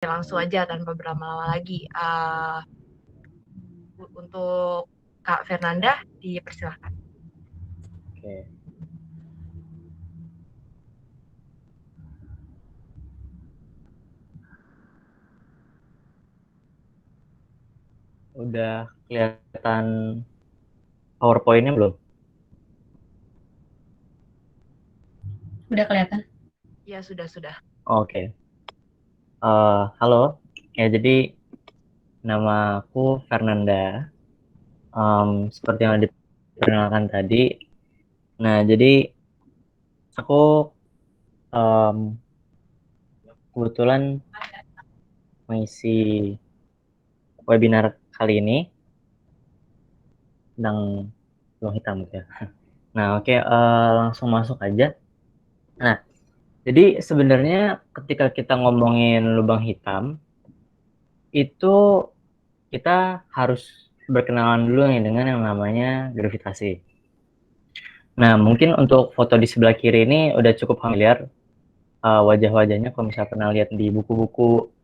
langsung aja tanpa berlama-lama lagi. Untuk Kak Fernanda, dipersilahkan. Oke. Udah kelihatan PowerPoint-nya belum? Udah kelihatan? Ya, sudah. Oke. Halo. Ya, jadi nama aku Fernanda. Seperti yang diperkenalkan tadi. Nah, jadi aku kebetulan mengisi webinar kali ini tentang lubang hitam gitu ya. Nah, oke, langsung masuk aja. Nah, jadi sebenarnya ketika kita ngomongin lubang hitam, itu kita harus berkenalan dulu nih dengan yang namanya gravitasi. Nah, mungkin untuk foto di sebelah kiri ini udah cukup familiar wajah-wajahnya kalau misalnya pernah lihat di buku-buku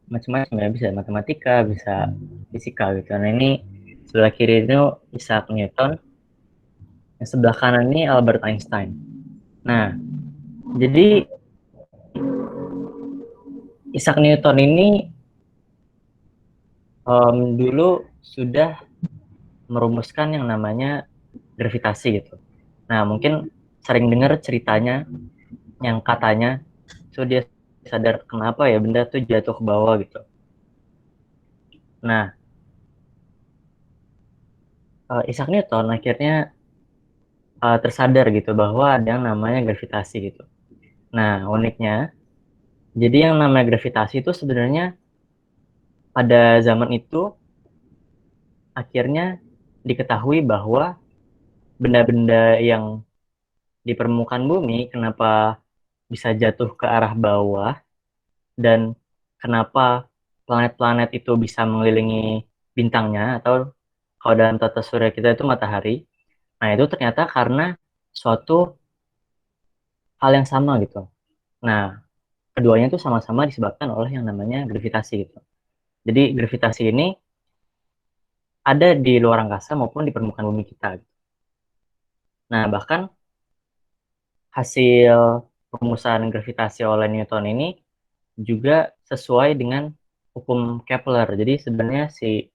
macam-macam ya, bisa matematika, bisa fisika gitu. Nah, ini sebelah kiri itu Isaac Newton, yang sebelah kanan ini Albert Einstein. Nah, jadi Isaac Newton ini dulu sudah merumuskan yang namanya gravitasi gitu. Nah, mungkin sering dengar ceritanya yang katanya so dia sadar kenapa ya benda tuh jatuh ke bawah gitu. Nah, Isaac Newton akhirnya tersadar gitu bahwa ada yang namanya gravitasi gitu. Nah, uniknya, jadi yang namanya gravitasi itu sebenarnya pada zaman itu akhirnya diketahui bahwa benda-benda yang di permukaan bumi kenapa bisa jatuh ke arah bawah dan kenapa planet-planet itu bisa mengelilingi bintangnya atau kalau dalam tata surya kita itu matahari. Nah, itu ternyata karena suatu hal yang sama gitu. Nah, keduanya itu sama-sama disebabkan oleh yang namanya gravitasi gitu. Jadi gravitasi ini ada di luar angkasa maupun di permukaan bumi kita gitu. Nah, bahkan hasil perumusan gravitasi oleh Newton ini juga sesuai dengan hukum Kepler. Jadi sebenarnya si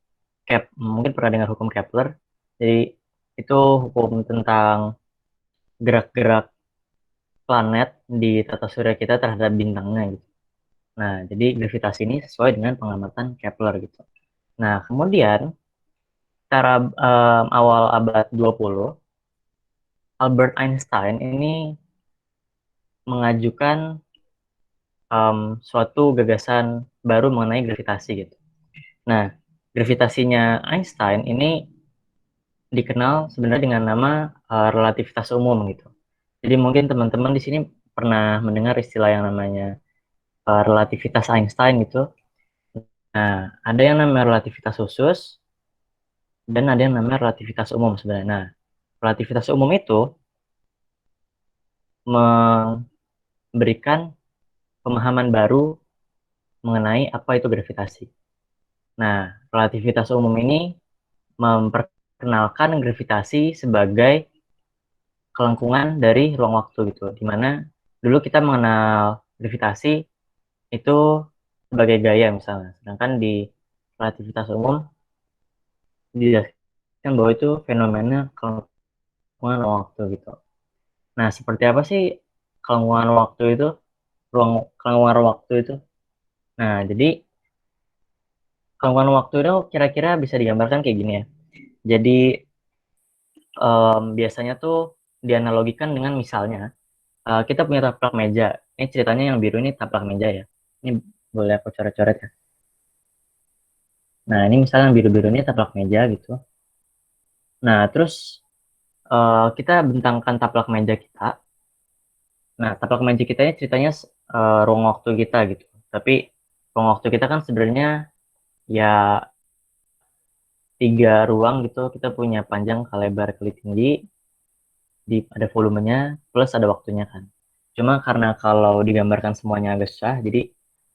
mungkin pernah dengar hukum Kepler. Jadi itu hukum tentang gerak-gerak planet di tata surya kita terhadap bintangnya gitu. Nah, jadi gravitasi ini sesuai dengan pengamatan Kepler gitu. Nah, kemudian secara awal abad 20, Albert Einstein ini mengajukan suatu gagasan baru mengenai gravitasi gitu. Nah, gravitasinya Einstein ini dikenal sebenarnya dengan nama relativitas umum gitu. Jadi mungkin teman-teman di sini pernah mendengar istilah yang namanya relativitas Einstein gitu. Nah, ada yang namanya relativitas khusus dan ada yang namanya relativitas umum sebenarnya. Nah, relativitas umum itu memberikan pemahaman baru mengenai apa itu gravitasi. Nah, relativitas umum ini memperkenalkan gravitasi sebagai kelengkungan dari ruang waktu gitu, dimana dulu kita mengenal gravitasi itu sebagai gaya misalnya, sedangkan di relativitas umum dijelaskan bahwa itu fenomena kelengkungan ruang waktu gitu. Nah, seperti apa sih kelengkungan waktu itu, kelengkungan waktu itu? Nah, jadi kelengkungan waktu itu kira-kira bisa digambarkan kayak gini ya. Jadi biasanya tuh dianalogikan dengan misalnya kita punya taplak meja. Ini ceritanya yang biru ini taplak meja ya. Ini boleh aku coret-coret ya. Nah, ini misalnya yang biru-biru ini taplak meja gitu. Nah, terus kita bentangkan taplak meja kita. Nah, taplak meja kita ini ceritanya ruang waktu kita gitu. Tapi ruang waktu kita kan sebenarnya ya tiga ruang gitu. Kita punya panjang, kali lebar, kali tinggi. Ada volumenya plus ada waktunya kan. Cuma karena kalau digambarkan semuanya agak susah, jadi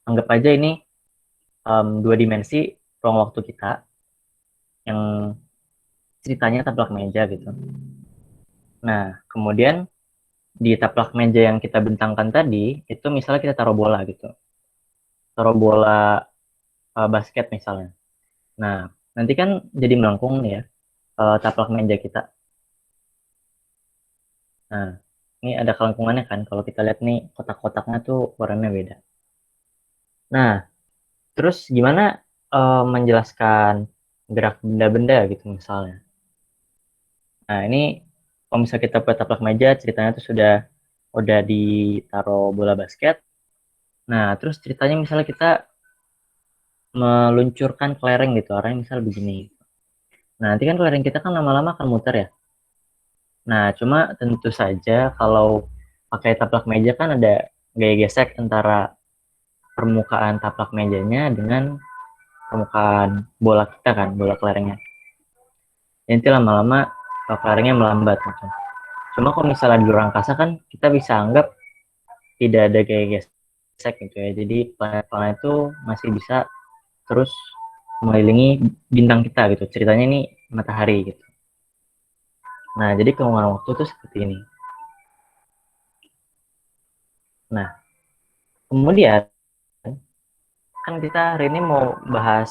Anggap aja ini 2 dimensi ruang waktu kita yang ceritanya taplak meja gitu. Nah, kemudian di taplak meja yang kita bentangkan tadi, itu misalnya kita taruh bola gitu. Taruh bola basket misalnya. Nah, nanti kan jadi melengkung nih ya, taplak meja kita. Nah, ini ada kelengkungannya kan, kalau kita lihat nih kotak-kotaknya tuh warnanya beda. Nah, terus gimana menjelaskan gerak benda-benda gitu misalnya. Nah, ini kalau misalnya kita buat taplak meja, ceritanya tuh udah ditaruh bola basket. Nah, terus ceritanya misalnya kita meluncurkan kelereng gitu, arahnya misal begini. Nah, nanti kan kelereng kita kan lama-lama akan muter ya. Nah, cuma tentu saja kalau pakai taplak meja kan ada gaya gesek antara permukaan taplak mejanya dengan permukaan bola kita kan, bola kelerengnya. Nanti lama-lama kelerengnya melambat gitu. Cuma kalau misalnya di luar angkasa kan kita bisa anggap tidak ada gaya gesek gitu ya. Jadi planet-planet itu masih bisa terus mengelilingi bintang kita gitu. Ceritanya ini matahari gitu. Nah, jadi kelangsungan waktu itu seperti ini. Nah, kemudian kan kita hari ini mau bahas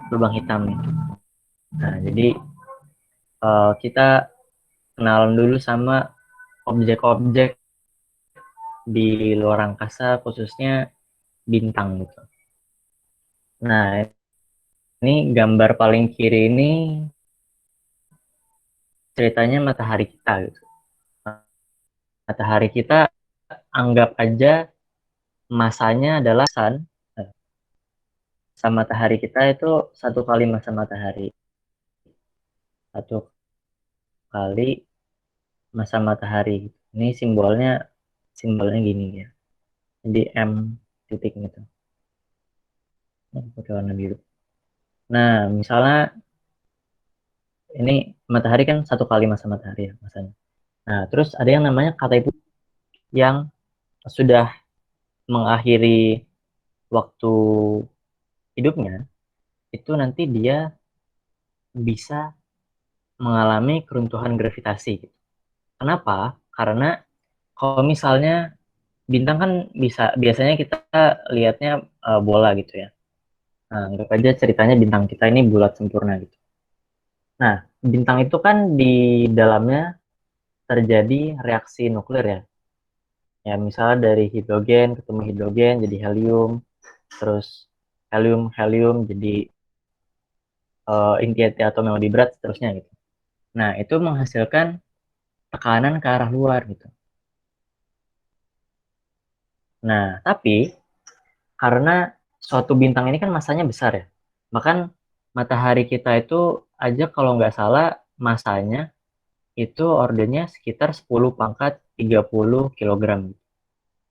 lubang hitam nih. Nah, jadi kita kenalan dulu sama objek-objek di luar angkasa, khususnya bintang gitu. Nah, ini gambar paling kiri ini ceritanya matahari kita gitu. Matahari kita anggap aja masanya adalah sun. Masa matahari kita itu 1 kali masa matahari. 1 kali masa matahari. Ini simbolnya gini ya. Jadi M titik gitu. Pakai warna biru. Nah, misalnya ini matahari kan 1 kali masa matahari ya masanya. Nah, terus ada yang namanya kata ibu yang sudah mengakhiri waktu hidupnya, itu nanti dia bisa mengalami keruntuhan gravitasi. Kenapa? Karena kalau misalnya bintang kan biasanya kita lihatnya bola gitu ya. Nah, anggap aja ceritanya bintang kita ini bulat sempurna gitu. Nah, bintang itu kan di dalamnya terjadi reaksi nuklir ya. Ya, misalnya dari hidrogen ketemu hidrogen jadi helium, terus helium jadi inti atom yang lebih berat seterusnya gitu. Nah, itu menghasilkan tekanan ke arah luar gitu. Nah, tapi karena suatu bintang ini kan masanya besar ya. Bahkan matahari kita itu aja kalau nggak salah masanya itu ordernya sekitar 10 pangkat 30 kilogram.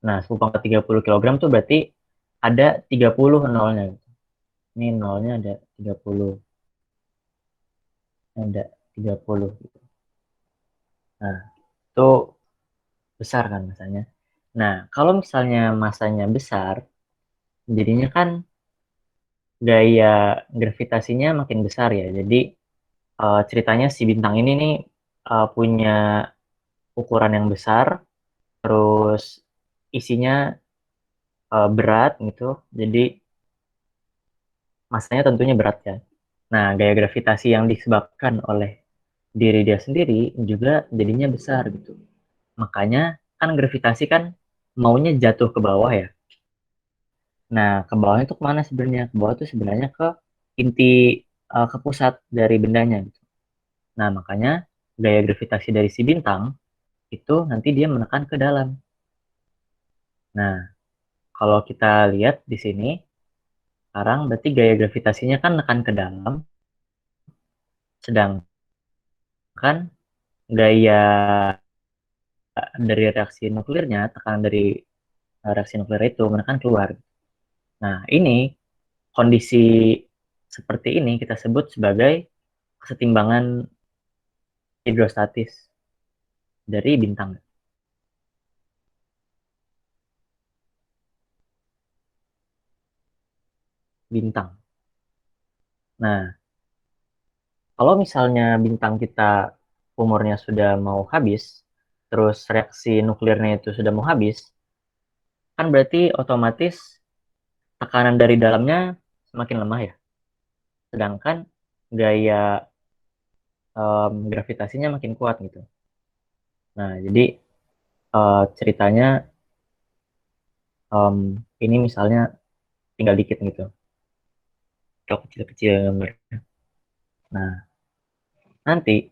Nah, 10 pangkat 30 kilogram tuh berarti ada 30 nolnya. Ini nolnya ada 30. Ada 30 gitu. Nah, itu besar kan masanya. Nah, kalau misalnya masanya besar, jadinya kan gaya gravitasinya makin besar ya. Jadi ceritanya si bintang ini nih punya ukuran yang besar, terus isinya berat gitu. Jadi masanya tentunya berat ya. Nah, gaya gravitasi yang disebabkan oleh diri dia sendiri juga jadinya besar gitu. Makanya kan gravitasi kan maunya jatuh ke bawah ya. Nah, ke bawahnya itu kemana sebenarnya? Ke bawah itu sebenarnya ke inti, ke pusat dari bendanya gitu. Nah, makanya gaya gravitasi dari si bintang itu nanti dia menekan ke dalam. Nah, kalau kita lihat di sini, sekarang berarti gaya gravitasinya kan menekan ke dalam, sedangkan gaya dari reaksi nuklirnya, tekanan dari reaksi nuklir itu menekan keluar. Nah, ini kondisi seperti ini kita sebut sebagai kesetimbangan hidrostatis dari bintang. bintang. Nah, kalau misalnya bintang kita umurnya sudah mau habis, terus reaksi nuklirnya itu sudah mau habis, kan berarti otomatis tekanan dari dalamnya semakin lemah ya. Sedangkan gaya gravitasinya makin kuat gitu. Nah, jadi ceritanya ini misalnya tinggal dikit gitu. Kalau kecil-kecil gambarnya. Nah, nanti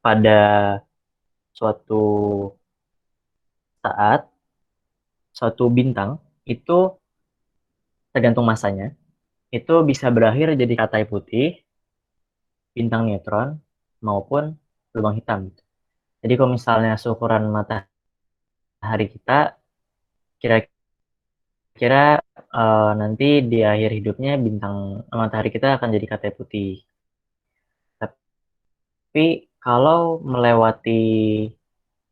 pada suatu saat, suatu bintang itu tergantung masanya, itu bisa berakhir jadi katai putih, bintang neutron, maupun lubang hitam. Jadi kalau misalnya seukuran matahari kita, kira-kira nanti di akhir hidupnya bintang matahari kita akan jadi katai putih. Tapi kalau melewati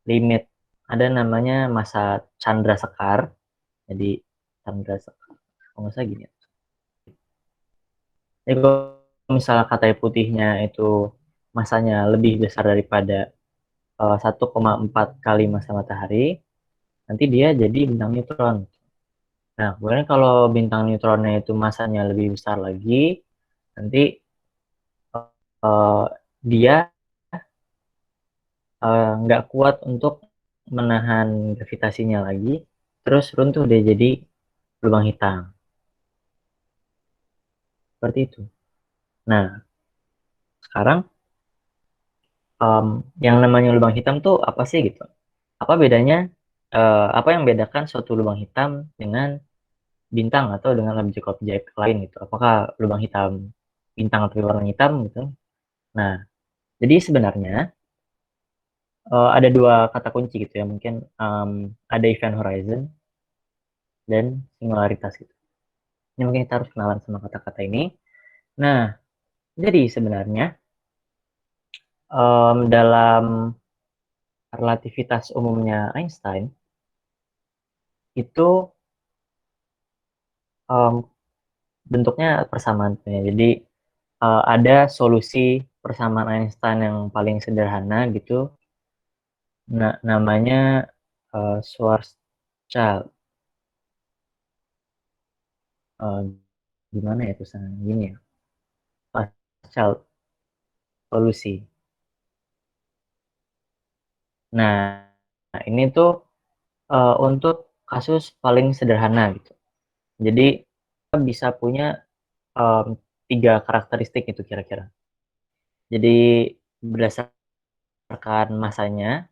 limit, ada namanya masa Chandra Sekar. Jadi Chandra Sekar, kalau nggak salah gini. Jadi kalau misalnya katai putihnya itu masanya lebih besar daripada 1,4 kali masa matahari, nanti dia jadi bintang neutron. Nah, kemudian kalau bintang neutronnya itu masanya lebih besar lagi, nanti uh, dia nggak kuat untuk menahan gravitasinya lagi, terus runtuh dia jadi lubang hitam. Seperti itu. Nah, sekarang yang namanya lubang hitam tuh apa sih gitu? Apa bedanya? Apa yang bedakan suatu lubang hitam dengan bintang atau dengan objek-objek lain gitu? Apakah lubang hitam bintang atau warna hitam gitu? Nah, jadi sebenarnya ada dua kata kunci gitu ya. Mungkin ada event horizon dan singularitas gitu. Ini mungkin kita harus kenalan sama kata-kata ini. Nah, jadi sebenarnya dalam relativitas umumnya Einstein itu em, bentuknya persamaan. Jadi ada solusi persamaan Einstein yang paling sederhana gitu. Nah, namanya Schwarzschild. Eh, Gimana ya tulisannya? Gini ya. Schwarzschild solusi. Nah, ini tuh untuk kasus paling sederhana gitu. Jadi kita bisa punya em, tiga karakteristik itu kira-kira. Jadi berdasarkan masanya,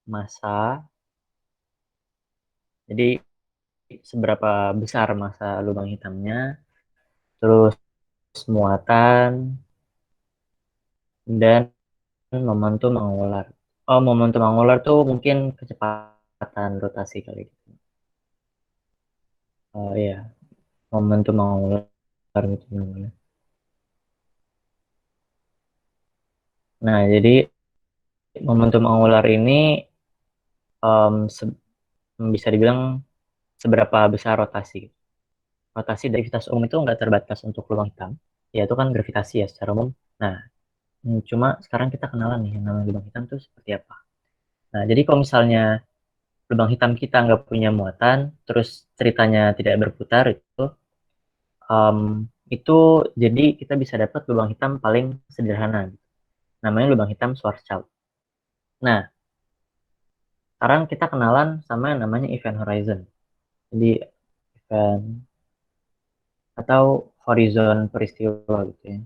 massa, jadi seberapa besar massa lubang hitamnya, terus muatan, dan momentum angular. Oh, momentum angular tuh mungkin kecepatan rotasi kali gitu. Oh iya, momentum angular gitu namanya. Nah, jadi momentum angular ini em, se- bisa dibilang seberapa besar rotasi. Rotasi dari gravitasi umum itu nggak terbatas untuk lubang hitam, yaitu kan gravitasi ya secara umum. Nah, cuma sekarang kita kenalan nih yang namanya lubang hitam itu seperti apa. Nah, jadi kalau misalnya lubang hitam kita nggak punya muatan, terus ceritanya tidak berputar um, itu jadi kita bisa dapat lubang hitam paling sederhana. Namanya lubang hitam Schwarzschild. Nah, sekarang kita kenalan sama yang namanya event horizon. Jadi event atau horizon peristiwa gitu ya.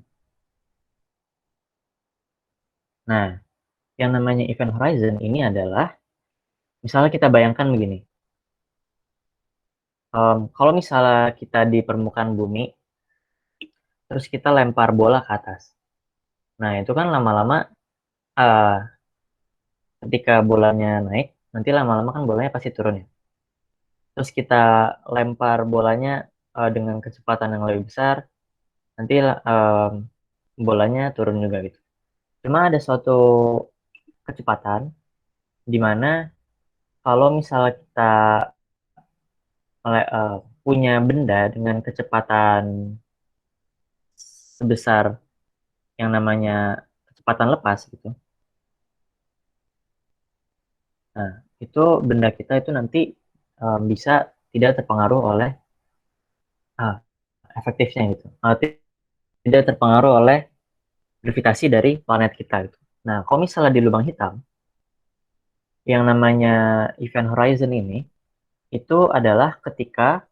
Nah, yang namanya event horizon ini adalah misalnya kita bayangkan begini. Kalau misalnya kita di permukaan bumi, terus kita lempar bola ke atas. Nah, itu kan lama-lama uh, ketika bolanya naik, nanti lama-lama kan bolanya pasti turun ya. Terus kita lempar bolanya dengan kecepatan yang lebih besar, nanti bolanya turun juga gitu. Cuma ada suatu kecepatan di mana kalau misalnya kita punya benda dengan kecepatan sebesar yang namanya kecepatan lepas gitu. Nah, itu benda kita itu nanti bisa tidak terpengaruh oleh efektifnya gitu. Tidak terpengaruh oleh gravitasi dari planet kita gitu. Nah, kalau misalnya di lubang hitam, yang namanya event horizon ini itu adalah ketika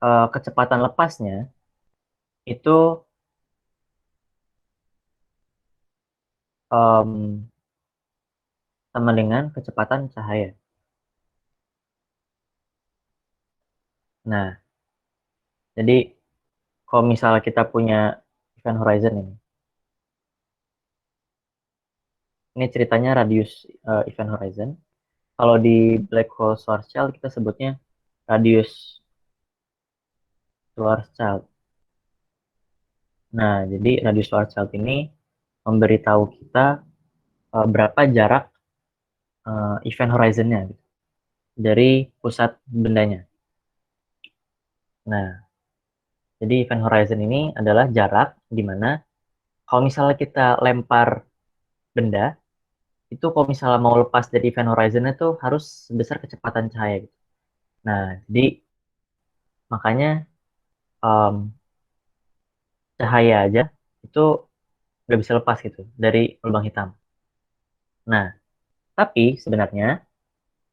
kecepatan lepasnya itu em, sama dengan kecepatan cahaya. Nah, jadi kalau misalnya kita punya event horizon ini ceritanya radius event horizon. Kalau di black hole Schwarzschild kita sebutnya radius Schwarzschild. Nah, jadi radius Schwarzschild ini memberitahu kita berapa jarak event horizonnya gitu, dari pusat bendanya. Nah, jadi event horizon ini adalah jarak di mana kalau misalnya kita lempar benda, itu kalau misalnya mau lepas dari event horizon itu harus sebesar kecepatan cahaya gitu. Nah, jadi makanya em, cahaya aja itu nggak bisa lepas gitu dari lubang hitam. Nah, tapi sebenarnya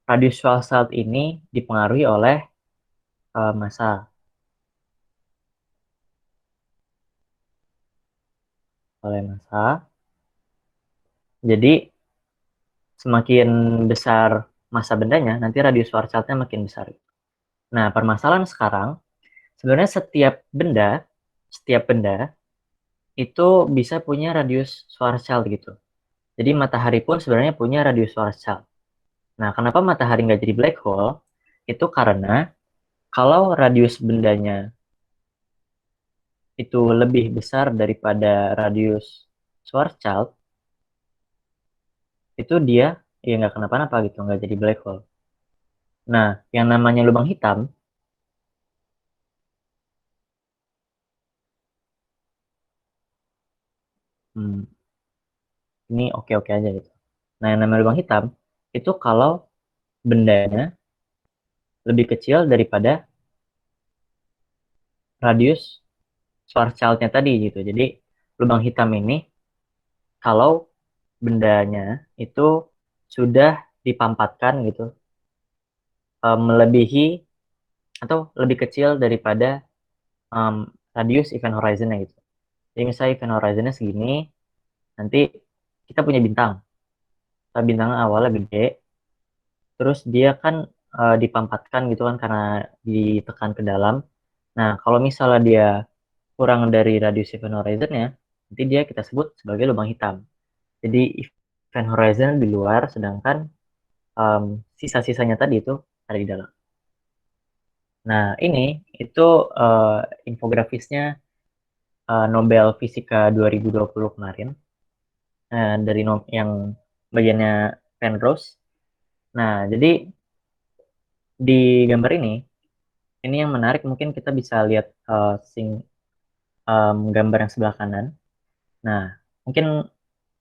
radius Schwarzschild ini dipengaruhi oleh massa, oleh massa. Jadi semakin besar massa bendanya, nanti radius Schwarzschild-nya makin besar. Nah, permasalahan sekarang sebenarnya setiap benda itu bisa punya radius Schwarzschild gitu. Jadi matahari pun sebenarnya punya radius Schwarzschild. Nah, kenapa matahari nggak jadi black hole? Itu karena kalau radius bendanya itu lebih besar daripada radius Schwarzschild, itu dia ya nggak kenapa-napa gitu, nggak jadi black hole. Nah, yang namanya lubang hitam, hmm, ini oke-oke aja gitu. Nah, yang namanya lubang hitam, itu kalau bendanya lebih kecil daripada radius Schwarzschild-nya tadi gitu. Jadi, lubang hitam ini, kalau bendanya itu sudah dipampatkan gitu, melebihi atau lebih kecil daripada radius event horizon-nya gitu. Jadi misalnya event horizon-nya segini, nanti kita punya bintang. Bintangnya awalnya gede, terus dia kan dipampatkan gitu kan karena ditekan ke dalam. Nah, kalau misalnya dia kurang dari radius event horizon-nya, nanti dia kita sebut sebagai lubang hitam. Jadi event horizon di luar, sedangkan em, sisa-sisanya tadi itu ada di dalam. Nah, ini itu eh, infografisnya Nobel Fisika 2020 kemarin dari yang bagiannya Penrose. Nah, jadi di gambar ini yang menarik mungkin kita bisa lihat gambar yang sebelah kanan. Nah, mungkin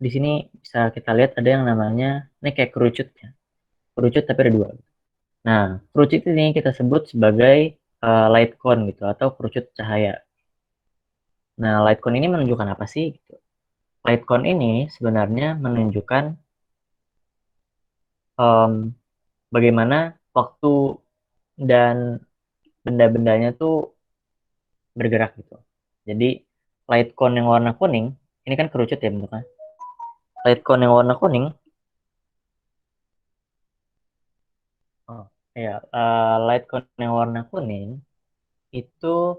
di sini bisa kita lihat ada yang namanya ini kayak kerucut ya. Kerucut tapi ada dua. Nah, kerucut ini kita sebut sebagai light cone gitu atau kerucut cahaya. Nah, light cone ini menunjukkan apa sih gitu. Light cone ini sebenarnya menunjukkan em, bagaimana waktu dan benda-bendanya tuh bergerak gitu. Jadi light cone yang warna kuning, ini kan kerucut ya bentuknya. Light cone yang warna kuning, oh ya, light cone yang warna kuning itu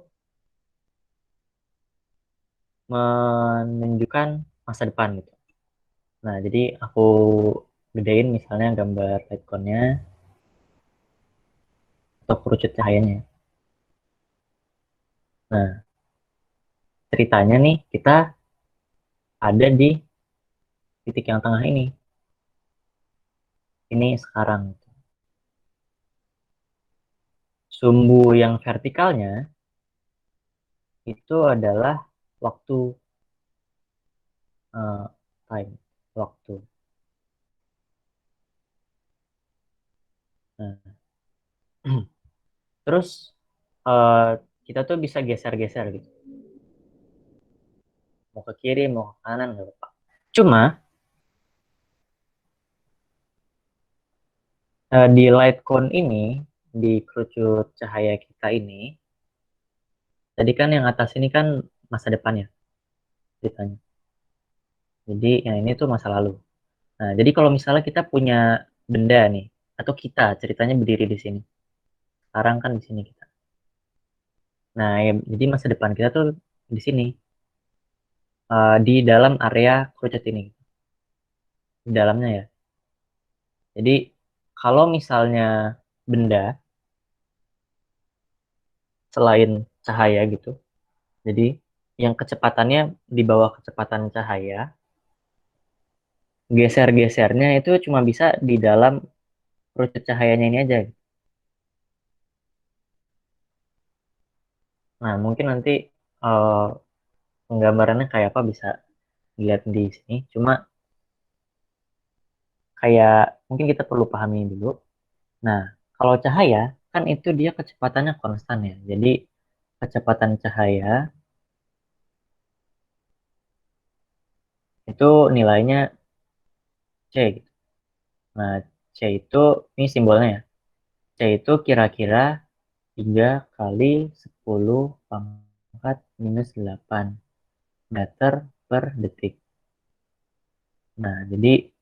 menunjukkan masa depan gitu. Nah, jadi aku gedein misalnya gambar light cone-nya atau kerucut cahayanya. Nah, ceritanya nih kita ada di titik yang tengah ini. Ini sekarang. sumbu yang vertikalnya itu adalah waktu, time, waktu. Nah, terus kita tuh bisa geser-geser gitu, mau ke kiri mau ke kanan nggak apa-apa. Cuma di light cone ini, di kerucut cahaya kita ini, tadi kan yang atas ini kan masa depan ya ceritanya. Jadi yang ini tuh masa lalu. Nah, jadi kalau misalnya kita punya benda nih, atau kita ceritanya berdiri di sini. Sekarang kan di sini kita. Nah, ya, jadi masa depan kita tuh di sini, di dalam area kerucut ini, di dalamnya ya. Jadi kalau misalnya benda selain cahaya gitu, jadi yang kecepatannya di bawah kecepatan cahaya, geser-gesernya itu cuma bisa di dalam kerucut cahayanya ini aja. Nah, mungkin nanti uh, penggambarannya kayak apa bisa dilihat di sini. Cuma kayak mungkin kita perlu pahami dulu. Nah, kalau cahaya kan itu dia kecepatannya konstan ya. Jadi kecepatan cahaya itu nilainya C gitu. Nah, C itu ini simbolnya ya. C itu kira-kira 3 kali 10 pangkat minus 8 meter per detik. Nah, jadi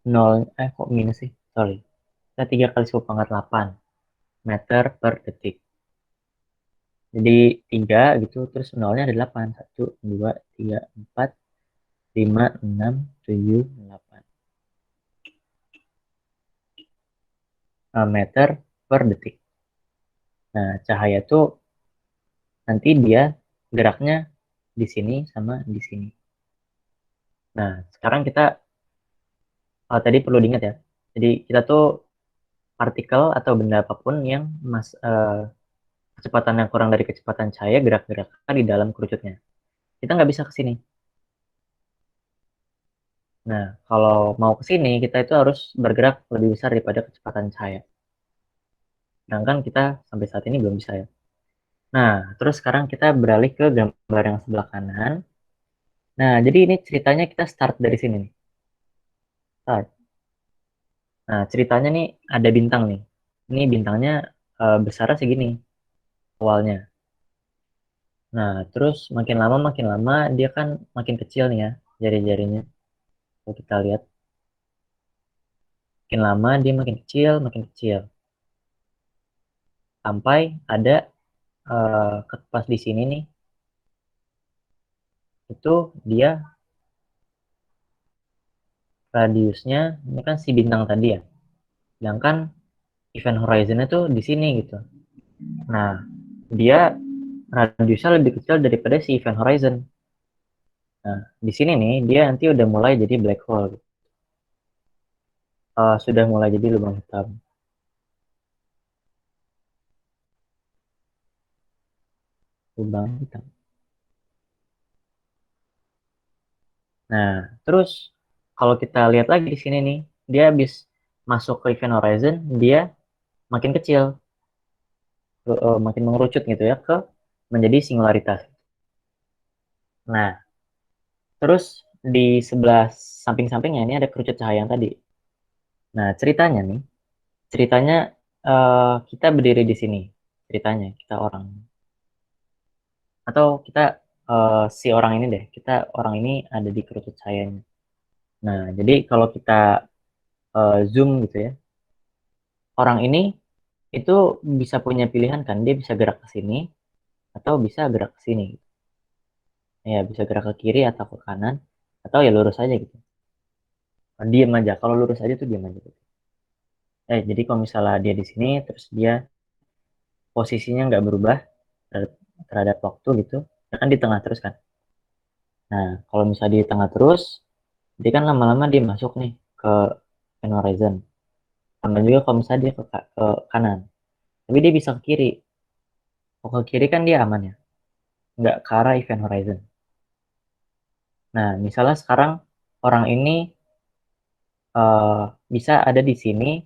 0, kok minus sih? Sorry. Kita 3 kali 10 pangkat 8 meter per detik. Jadi 3 gitu, terus nolnya ada 8. 1, 2, 3, 4, 5, 6, 7, 8 meter per detik. Nah, cahaya tuh nanti dia geraknya di sini sama di sini. Nah, sekarang kita tadi perlu diingat ya. Jadi kita tuh partikel atau benda apapun yang kecepatan yang kurang dari kecepatan cahaya gerak-gerakkan di dalam kerucutnya. Kita nggak bisa ke sini. Nah, kalau mau ke sini, kita itu harus bergerak lebih besar daripada kecepatan cahaya. Sedangkan kita sampai saat ini belum bisa ya. Nah, terus sekarang kita beralih ke gambar yang sebelah kanan. Nah, jadi ini ceritanya kita start dari sini nih. Start. Nah, ceritanya nih ada bintang nih. Ini bintangnya besarnya segini awalnya. Nah, terus makin lama dia kan makin kecil nih ya jari-jarinya. Kalau kita lihat, makin lama dia makin kecil. Sampai ada pas di sini nih, itu dia radiusnya, ini kan si bintang tadi ya. Sedangkan event horizonnya tuh di sini gitu. Nah, dia radiusnya lebih kecil daripada si event horizon. Nah, di sini nih dia nanti udah mulai jadi black hole gitu. Sudah mulai jadi lubang hitam. Lubang hitam. Nah, terus kalau kita lihat lagi di sini nih, dia habis masuk ke event horizon, dia makin kecil, makin mengerucut gitu ya ke menjadi singularitas. Nah, terus di sebelah samping-sampingnya ini ada kerucut cahaya yang tadi. Nah, ceritanya kita berdiri di sini. Ceritanya kita orang, atau kita si orang ini deh, kita orang ini ada di kerucut cahayanya. Nah, jadi kalau kita zoom gitu ya, orang ini itu bisa punya pilihan kan, dia bisa gerak ke sini atau bisa gerak ke sini. Ya, bisa gerak ke kiri atau ke kanan atau ya lurus aja gitu. Diam aja. Kalau lurus aja tuh diam aja gitu. Jadi kalau misalnya dia di sini terus dia posisinya nggak berubah terhadap waktu gitu, dia kan di tengah terus kan. Nah, kalau misalnya di tengah terus, dia kan lama-lama dia masuk nih ke horizon. Sama juga kalau misalnya dia ke kanan. tapi dia bisa ke kiri. Kalau ke kiri kan dia aman ya, nggak ke arah event horizon. Nah, misalnya sekarang orang ini bisa ada di sini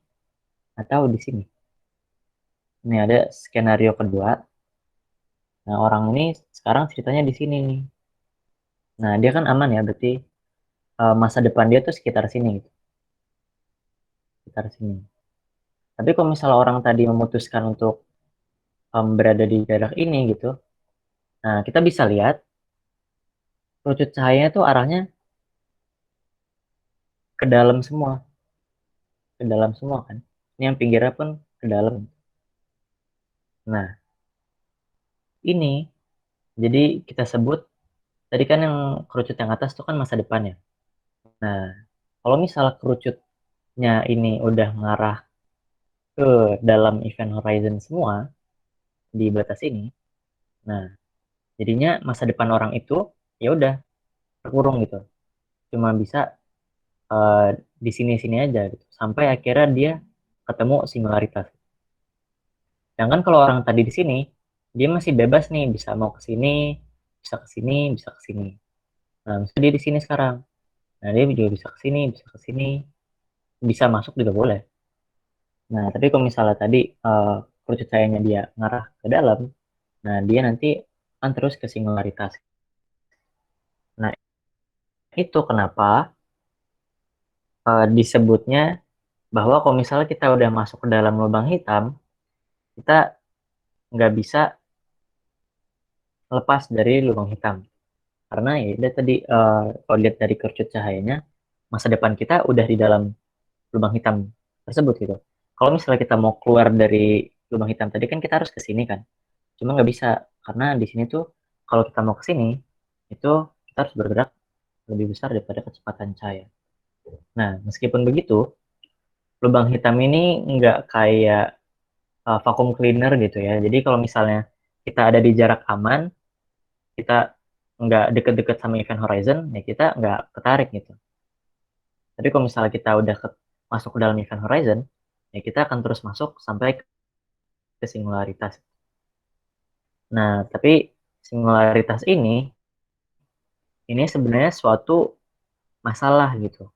atau di sini. Ini ada skenario kedua. Nah, orang ini sekarang ceritanya di sini nih. Nah, dia kan aman ya, berarti masa depan dia tuh sekitar sini gitu. Sekitar sini. Tapi kalau misalnya orang tadi memutuskan untuk berada di daerah ini gitu, nah kita bisa lihat kerucut cahayanya tuh arahnya ke dalam semua, kan. Ini yang pinggirnya pun ke dalam. Nah, ini jadi kita sebut tadi kan yang kerucut yang atas tuh kan masa depan ya. Nah, kalau misalnya kerucutnya ini udah ngarah ke dalam event horizon semua di batas ini, nah jadinya masa depan orang itu ya udah terkurung gitu, cuma bisa eh, di sini-sini aja gitu, sampai akhirnya dia ketemu singularitas. Sedangkan kalau orang tadi di sini, dia masih bebas nih, bisa mau ke sini, bisa ke sini, bisa ke sini. Nah, misalnya dia di sini sekarang. Nah, dia juga bisa ke sini, bisa ke sini, bisa masuk juga boleh. Nah, tapi kalau misalnya tadi kerucut cahayanya dia ngarah ke dalam, nah dia nanti akan terus ke singularitas. Nah, itu kenapa disebutnya bahwa kalau misalnya kita udah masuk ke dalam lubang hitam, kita nggak bisa lepas dari lubang hitam. Karena ya udah tadi kalau lihat dari kerucut cahayanya, masa depan kita udah di dalam lubang hitam tersebut gitu. Kalau misalnya kita mau keluar dari lubang hitam tadi kan kita harus ke sini kan. Cuma nggak bisa karena di sini tuh kalau kita mau ke sini itu kita harus bergerak lebih besar daripada kecepatan cahaya. Nah, meskipun begitu, lubang hitam ini nggak kayak vacuum cleaner gitu ya. Jadi kalau misalnya kita ada di jarak aman, kita nggak deket-deket sama event horizon, ya kita nggak ketarik gitu. Tapi kalau misalnya kita udah masuk ke dalam event horizon, ya kita akan terus masuk sampai ke singularitas. Nah, tapi singularitas ini sebenarnya suatu masalah gitu.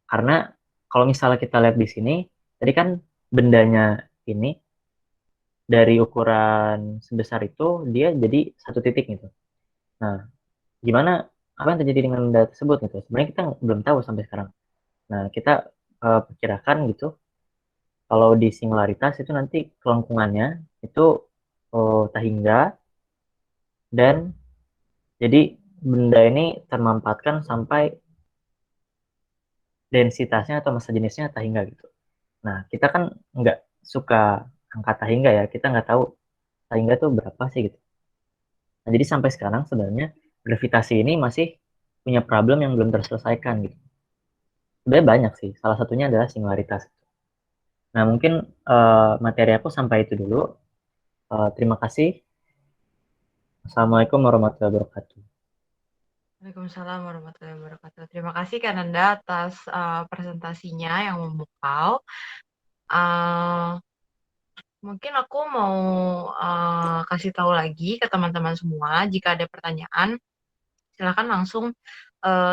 Karena kalau misalnya kita lihat di sini, tadi kan bendanya ini dari ukuran sebesar itu dia jadi satu titik gitu. Nah, gimana apa yang terjadi dengan benda tersebut gitu? Sebenarnya kita belum tahu sampai sekarang. Nah, kita perkirakan gitu kalau di singularitas itu nanti kelengkungannya itu tahingga dan jadi benda ini termampatkan sampai densitasnya atau massa jenisnya tahingga gitu. Nah, kita kan nggak suka angka tahingga ya, kita nggak tahu tahingga tuh berapa sih gitu. Nah, jadi sampai sekarang sebenarnya gravitasi ini masih punya problem yang belum terselesaikan gitu. Sebenarnya banyak sih, salah satunya adalah singularitas. Nah, mungkin materi aku sampai itu dulu. Terima kasih. Assalamualaikum warahmatullahi wabarakatuh. Waalaikumsalam warahmatullahi wabarakatuh. Terima kasih Kak Nanda atas presentasinya yang memukau. Mungkin aku mau kasih tahu lagi ke teman-teman semua, jika ada pertanyaan, silakan langsung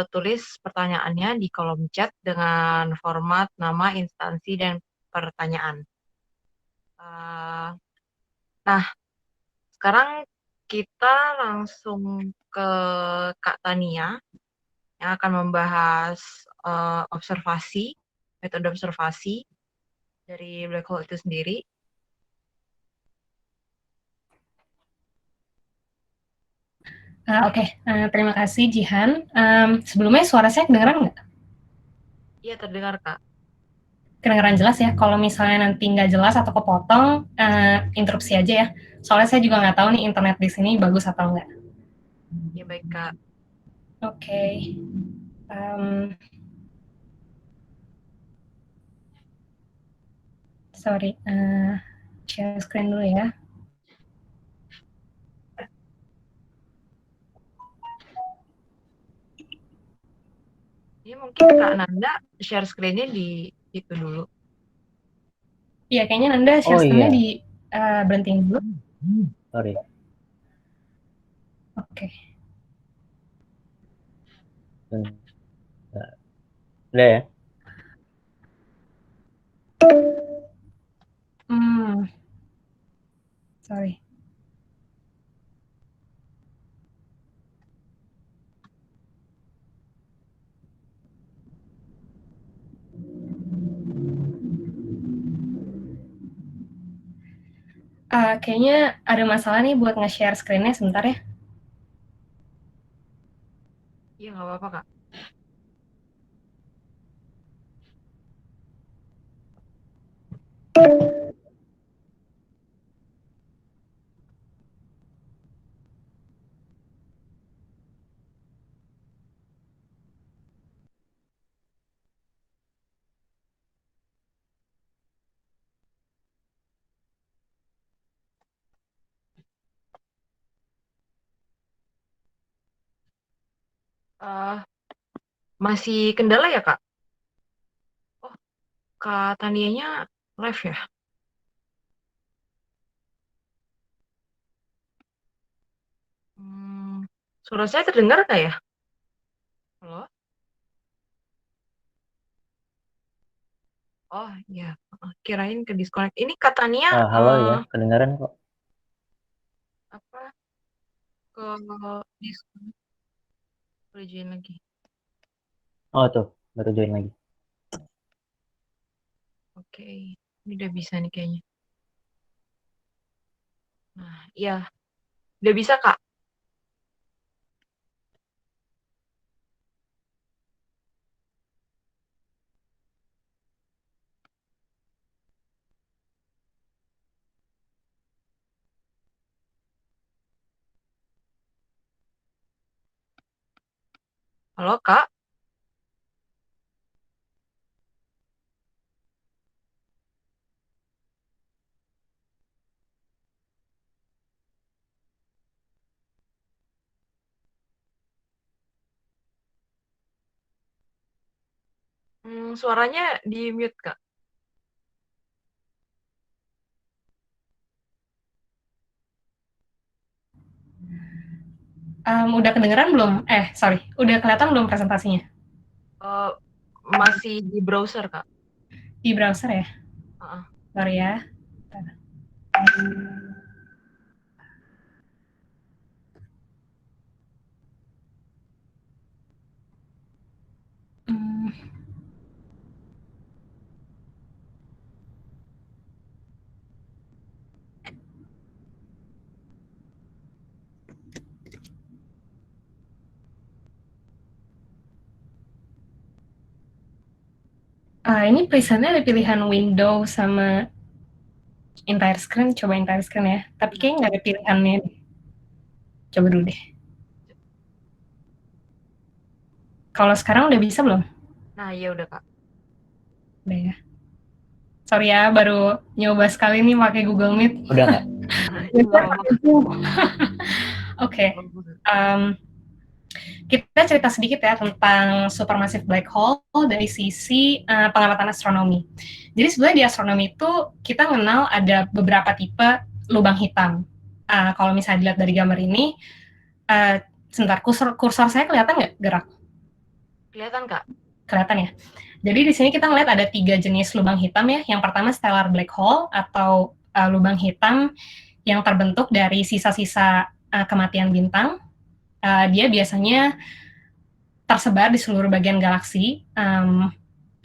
tulis pertanyaannya di kolom chat dengan format nama, instansi, dan pertanyaan. Uh, nah, sekarang kita langsung ke Kak Tania yang akan membahas observasi, metode observasi dari black hole itu sendiri. Oke, terima kasih Jihan. Sebelumnya suara saya kedengeran nggak? Iya, terdengar Kak. Kedengeran jelas ya. Kalau misalnya nanti nggak jelas atau kepotong, interupsi aja ya. Soalnya saya juga nggak tahu nih internet di sini bagus atau nggak. Ya baik Kak. Oke. Sorry, share screen dulu ya. Ini mungkin Kak Nanda share screen-nya di itu dulu. Iya, kayaknya Nanda share screen-nya di berhentiin dulu. Sorry. Oke. Bentar. Udah ya? Sorry. Kayaknya ada masalah nih buat nge-share screen-nya sebentar ya. Iya, nggak apa-apa, Kak. Eh, masih kendala ya, Kak? Oh, Kak Tanianya live ya? Suara saya terdengar nggak ya? Halo? Oh, iya. Kirain ke disconnect. Ini Kak Tania Halo ya, kedengaran kok. apa ke disconnect? Boleh join lagi. Oh tuh, baru join lagi. Oke, ini udah bisa nih kayaknya. Nah, iya. Udah bisa, Kak? Halo, Kak? Suaranya di mute, Kak. Udah kedengeran belum? Sorry. Udah kelihatan belum presentasinya? Eh, masih di browser, Kak. Di browser ya? Heeh. Sorry ya. Hmm, ini presentnya ada pilihan window sama entire screen. Coba entire screen ya. Tapi kayaknya nggak ada pilihannya. Coba dulu deh. Kalau sekarang udah bisa belum? Nah, iya udah, Kak. Udah ya. Sorry ya, baru nyoba sekali nih pakai Google Meet. Udah nggak? Nggak apa-apa. Oke. Kita cerita sedikit ya tentang supermassive black hole dari sisi pengamatan astronomi. Jadi sebenarnya di astronomi itu kita mengenal ada beberapa tipe lubang hitam. Kalau misalnya dilihat dari gambar ini, sebentar, kursor saya kelihatan nggak gerak? Kelihatan, Kak? Kelihatan ya. Jadi di sini kita ngeliat ada 3 jenis lubang hitam ya. Yang pertama stellar black hole atau lubang hitam yang terbentuk dari sisa-sisa kematian bintang. Dia biasanya tersebar di seluruh bagian galaksi.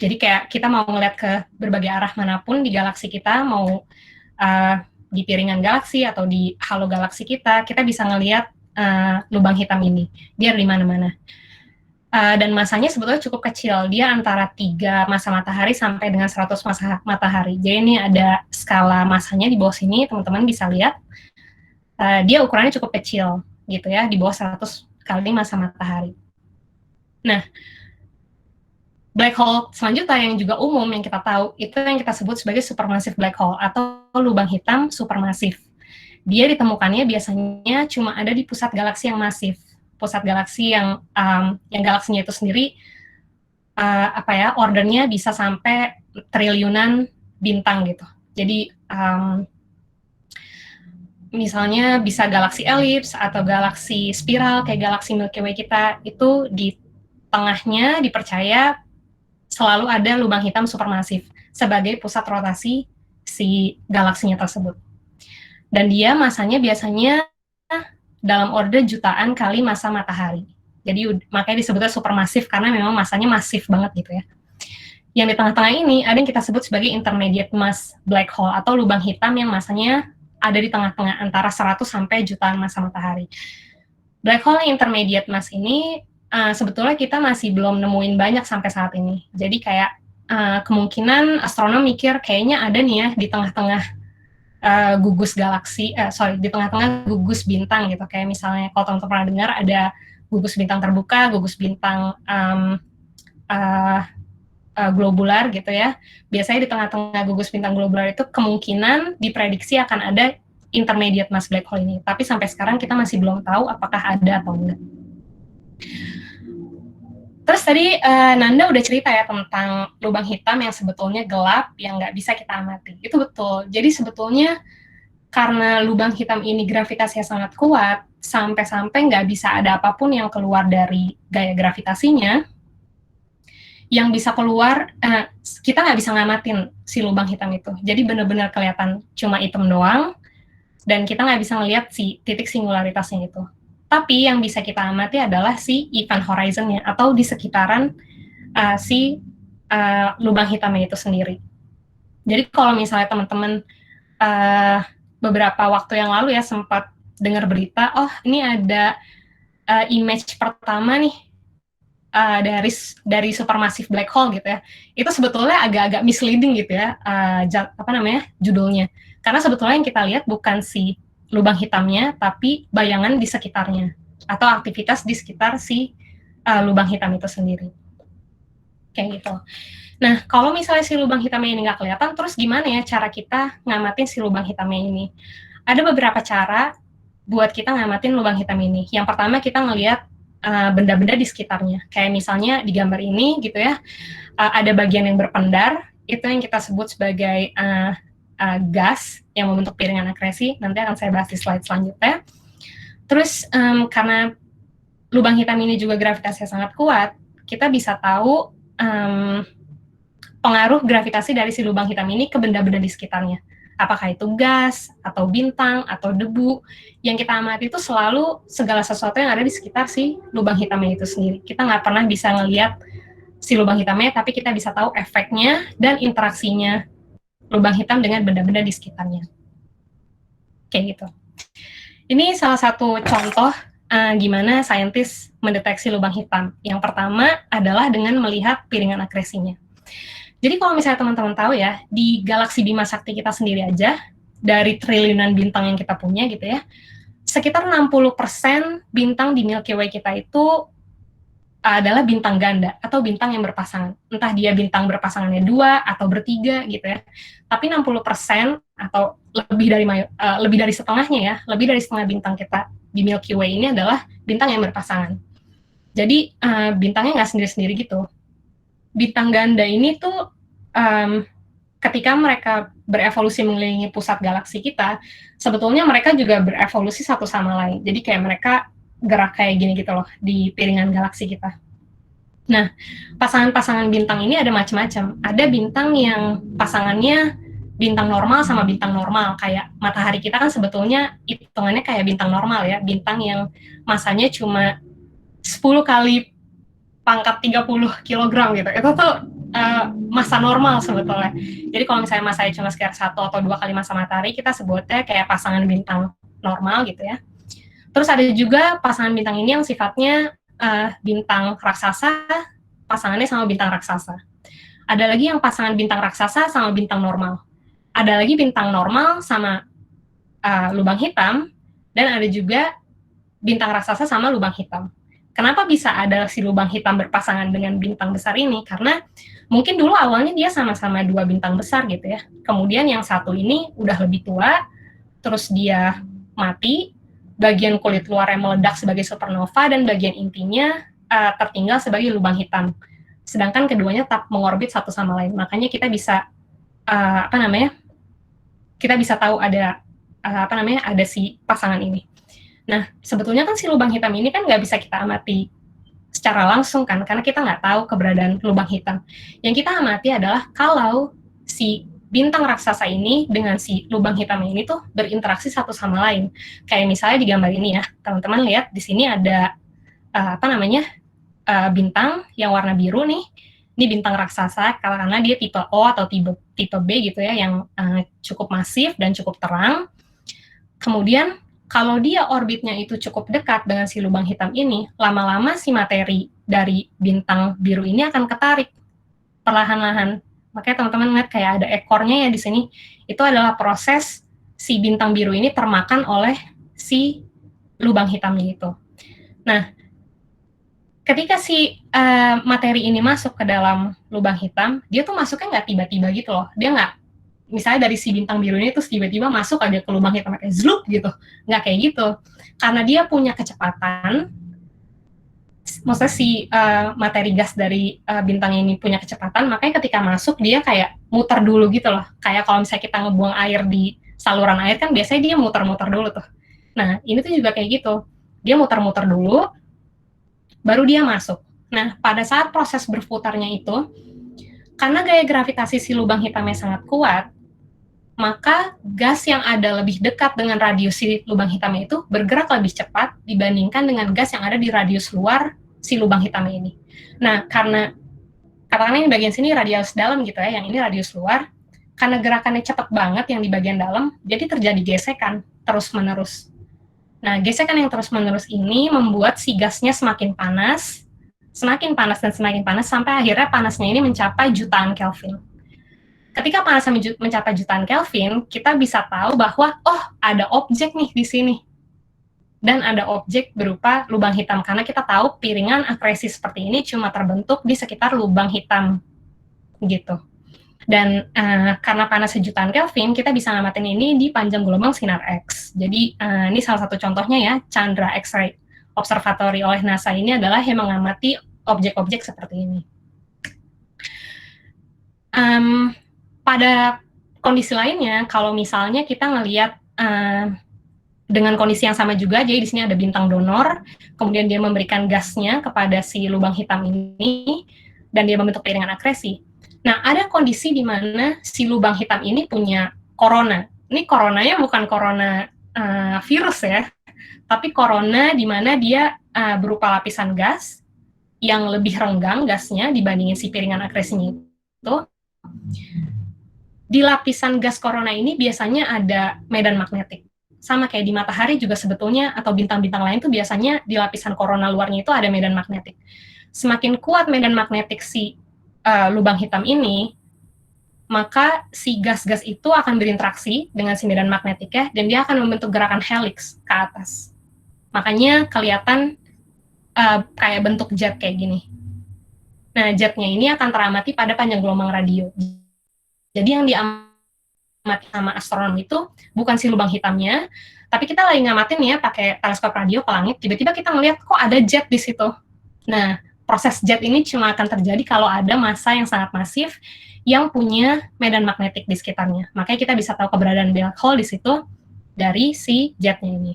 Jadi kayak kita mau ngeliat ke berbagai arah manapun di galaksi kita, mau di piringan galaksi atau di halo galaksi kita bisa ngeliat lubang hitam ini. Dia di mana-mana. Dan masanya sebetulnya cukup kecil. Dia antara 3 masa matahari sampai dengan 100 masa matahari. Jadi ini ada skala masanya di bawah sini, teman-teman bisa lihat. Dia ukurannya cukup kecil gitu ya, di bawah 100 kali masa matahari. Nah, black hole selanjutnya yang juga umum yang kita tahu, itu yang kita sebut sebagai supermassive black hole atau lubang hitam supermasif. Dia ditemukannya biasanya cuma ada di pusat galaksi yang masif. Pusat galaksi yang galaksinya itu sendiri ordernya bisa sampai triliunan bintang gitu. Jadi misalnya bisa galaksi elips atau galaksi spiral kayak galaksi Milky Way kita, itu di tengahnya dipercaya selalu ada lubang hitam supermasif sebagai pusat rotasi si galaksinya tersebut. Dan dia masanya biasanya dalam order jutaan kali massa matahari. Jadi makanya disebutnya supermasif karena memang masanya masif banget gitu ya. Yang di tengah-tengah ini ada yang kita sebut sebagai intermediate mass black hole atau lubang hitam yang masanya ada di tengah-tengah antara 100 sampai jutaan massa matahari. Black hole yang intermediate mass ini sebetulnya kita masih belum nemuin banyak sampai saat ini. Jadi kayak kemungkinan astronom mikir kayaknya ada nih ya di tengah-tengah gugus galaksi, di tengah-tengah gugus bintang gitu. Kayak misalnya kalau teman-teman pernah dengar ada gugus bintang terbuka, gugus bintang globular gitu ya. Biasanya di tengah-tengah gugus bintang globular itu kemungkinan diprediksi akan ada intermediate mass black hole ini. Tapi sampai sekarang kita masih belum tahu apakah ada atau enggak. Terus tadi Nanda udah cerita ya tentang lubang hitam yang sebetulnya gelap, yang nggak bisa kita amati. Itu betul. Jadi sebetulnya karena lubang hitam ini gravitasinya sangat kuat, sampai-sampai nggak bisa ada apapun yang keluar dari gaya gravitasinya, yang bisa keluar, kita nggak bisa ngamatin si lubang hitam itu. Jadi benar-benar kelihatan cuma hitam doang, dan kita nggak bisa ngelihat si titik singularitasnya itu. Tapi yang bisa kita amati adalah si event horizon-nya, atau di sekitaran si lubang hitamnya itu sendiri. Jadi kalau misalnya teman-teman beberapa waktu yang lalu ya sempat dengar berita, oh ini ada image pertama nih, dari supermassive black hole gitu ya, itu sebetulnya agak-agak misleading gitu ya, judulnya. Karena sebetulnya yang kita lihat bukan si lubang hitamnya, tapi bayangan di sekitarnya, atau aktivitas di sekitar si lubang hitam itu sendiri. Kayak gitu. Nah, kalau misalnya si lubang hitamnya ini nggak kelihatan, terus gimana ya cara kita ngamatin si lubang hitamnya ini? Ada beberapa cara buat kita ngamatin lubang hitam ini. Yang pertama, kita ngelihat benda-benda di sekitarnya. Kayak misalnya di gambar ini gitu ya, ada bagian yang berpendar, itu yang kita sebut sebagai gas yang membentuk piringan akresi. Nanti akan saya bahas di slide selanjutnya. Terus karena lubang hitam ini juga gravitasinya sangat kuat, kita bisa tahu pengaruh gravitasi dari si lubang hitam ini ke benda-benda di sekitarnya. Apakah itu gas, atau bintang, atau debu, yang kita amati itu selalu segala sesuatu yang ada di sekitar si lubang hitamnya itu sendiri. Kita nggak pernah bisa ngelihat si lubang hitamnya, tapi kita bisa tahu efeknya dan interaksinya lubang hitam dengan benda-benda di sekitarnya. Kayak gitu. Ini salah satu contoh gimana saintis mendeteksi lubang hitam. Yang pertama adalah dengan melihat piringan akresinya. Jadi kalau misalnya teman-teman tahu ya, di galaksi Bima Sakti kita sendiri aja, dari triliunan bintang yang kita punya gitu ya, sekitar 60% bintang di Milky Way kita itu adalah bintang ganda atau bintang yang berpasangan. Entah dia bintang berpasangannya 2 atau bertiga gitu ya. Tapi 60% atau lebih dari setengahnya ya, lebih dari setengah bintang kita di Milky Way ini adalah bintang yang berpasangan. Jadi bintangnya nggak sendiri-sendiri gitu. Bintang ganda ini tuh ketika mereka berevolusi mengelilingi pusat galaksi kita, sebetulnya mereka juga berevolusi satu sama lain. Jadi kayak mereka gerak kayak gini gitu loh di piringan galaksi kita. Nah, pasangan-pasangan bintang ini ada macam-macam. Ada bintang yang pasangannya bintang normal sama bintang normal. Kayak matahari kita kan sebetulnya hitungannya kayak bintang normal ya. Bintang yang masanya cuma 10 kali pangkat 30 kg gitu. Itu tuh massa normal sebetulnya. Jadi kalau misalnya massanya cuma sekitar 1 atau 2 kali massa matahari, kita sebutnya kayak pasangan bintang normal gitu ya. Terus ada juga pasangan bintang ini yang sifatnya bintang raksasa, pasangannya sama bintang raksasa. Ada lagi yang pasangan bintang raksasa sama bintang normal. Ada lagi bintang normal sama lubang hitam, dan ada juga bintang raksasa sama lubang hitam. Kenapa bisa ada si lubang hitam berpasangan dengan bintang besar ini? Karena mungkin dulu awalnya dia sama-sama 2 bintang besar gitu ya. Kemudian yang satu ini udah lebih tua, terus dia mati, bagian kulit luarnya meledak sebagai supernova, dan bagian intinya tertinggal sebagai lubang hitam. Sedangkan keduanya tetap mengorbit satu sama lain. Makanya kita bisa kita bisa tahu ada ada si pasangan ini. Nah, sebetulnya kan si lubang hitam ini kan nggak bisa kita amati secara langsung kan, karena kita nggak tahu keberadaan lubang hitam. Yang kita amati adalah kalau si bintang raksasa ini dengan si lubang hitam ini tuh berinteraksi satu sama lain. Kayak misalnya di gambar ini ya, teman-teman lihat di sini ada bintang yang warna biru nih. Ini bintang raksasa karena dia tipe O atau tipe B gitu ya, yang cukup masif dan cukup terang. Kemudian kalau dia orbitnya itu cukup dekat dengan si lubang hitam ini, lama-lama si materi dari bintang biru ini akan ketarik perlahan-lahan. Makanya teman-teman lihat kayak ada ekornya ya di sini. Itu adalah proses si bintang biru ini termakan oleh si lubang hitamnya itu. Nah, ketika si materi ini masuk ke dalam lubang hitam, dia tuh masuknya nggak tiba-tiba gitu loh. Dia nggak, misalnya dari si bintang biru ini terus tiba-tiba masuk aja ke lubang hitam kayak zlup gitu. Nggak kayak gitu. Karena dia punya kecepatan, maksudnya si materi gas dari bintang ini punya kecepatan, makanya ketika masuk dia kayak muter dulu gitu loh. Kayak kalau misalnya kita ngebuang air di saluran air kan biasanya dia muter-muter dulu tuh. Nah, ini tuh juga kayak gitu. Dia muter-muter dulu, baru dia masuk. Nah, pada saat proses berputarnya itu, karena gaya gravitasi si lubang hitamnya sangat kuat, maka gas yang ada lebih dekat dengan radius si lubang hitamnya itu bergerak lebih cepat dibandingkan dengan gas yang ada di radius luar si lubang hitamnya ini. Nah, karena katakanlah ini bagian sini radius dalam gitu ya, yang ini radius luar, karena gerakannya cepat banget yang di bagian dalam, jadi terjadi gesekan terus-menerus. Nah, gesekan yang terus-menerus ini membuat si gasnya semakin panas dan semakin panas, sampai akhirnya panasnya ini mencapai jutaan Kelvin. Ketika panasnya mencapai jutaan Kelvin, kita bisa tahu bahwa, oh, ada objek nih di sini. Dan ada objek berupa lubang hitam, karena kita tahu piringan akresi seperti ini cuma terbentuk di sekitar lubang hitam. Gitu. Dan karena panasnya jutaan Kelvin, kita bisa ngamatin ini di panjang gelombang sinar X. Jadi, ini salah satu contohnya ya, Chandra X-ray Observatory oleh NASA ini adalah yang mengamati objek-objek seperti ini. Pada kondisi lainnya, kalau misalnya kita ngelihat dengan kondisi yang sama juga, jadi di sini ada bintang donor, kemudian dia memberikan gasnya kepada si lubang hitam ini, dan dia membentuk piringan akresi. Nah, ada kondisi di mana si lubang hitam ini punya corona. Ini coronanya bukan corona virus ya, tapi corona di mana dia berupa lapisan gas yang lebih renggang gasnya dibandingin si piringan akresinya itu. Di lapisan gas corona ini biasanya ada medan magnetik. Sama kayak di matahari juga sebetulnya, atau bintang-bintang lain tuh biasanya di lapisan corona luarnya itu ada medan magnetik. Semakin kuat medan magnetik si lubang hitam ini, maka si gas-gas itu akan berinteraksi dengan si medan magnetiknya, dan dia akan membentuk gerakan helix ke atas. Makanya kelihatan kayak bentuk jet kayak gini. Nah, jetnya ini akan teramati pada panjang gelombang radio. Jadi yang diamati sama astronom itu bukan si lubang hitamnya, tapi kita lagi ngamatin ya pakai teleskop radio ke langit, tiba-tiba kita ngelihat kok ada jet di situ. Nah, proses jet ini cuma akan terjadi kalau ada massa yang sangat masif yang punya medan magnetik di sekitarnya. Makanya kita bisa tahu keberadaan black hole di situ dari si jetnya ini.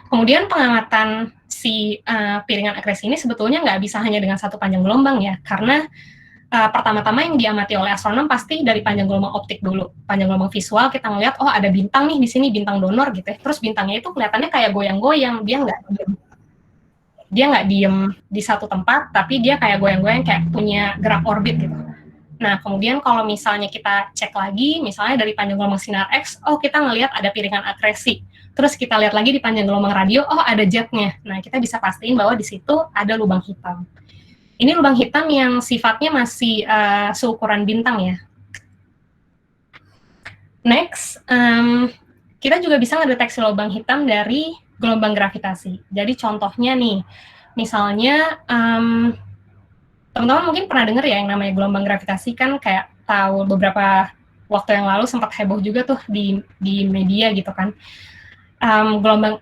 Kemudian pengamatan si piringan akresi ini sebetulnya nggak bisa hanya dengan satu panjang gelombang ya, karena pertama-tama yang diamati oleh astronom pasti dari panjang gelombang optik dulu. Panjang gelombang visual kita ngeliat, oh ada bintang nih di sini, bintang donor gitu ya. Terus bintangnya itu kelihatannya kayak goyang-goyang, dia nggak diem di satu tempat, tapi dia kayak goyang-goyang, kayak punya gerak orbit gitu. Nah, kemudian kalau misalnya kita cek lagi, misalnya dari panjang gelombang sinar X, oh kita ngelihat ada piringan akresi. Terus kita lihat lagi di panjang gelombang radio, oh ada jetnya. Nah, kita bisa pastiin bahwa di situ ada lubang hitam. Ini lubang hitam yang sifatnya masih seukuran bintang ya. Next, kita juga bisa ngedeteksi lubang hitam dari gelombang gravitasi. Jadi contohnya nih, misalnya teman-teman mungkin pernah dengar ya yang namanya gelombang gravitasi, kan kayak tahu beberapa waktu yang lalu sempat heboh juga tuh di media gitu kan.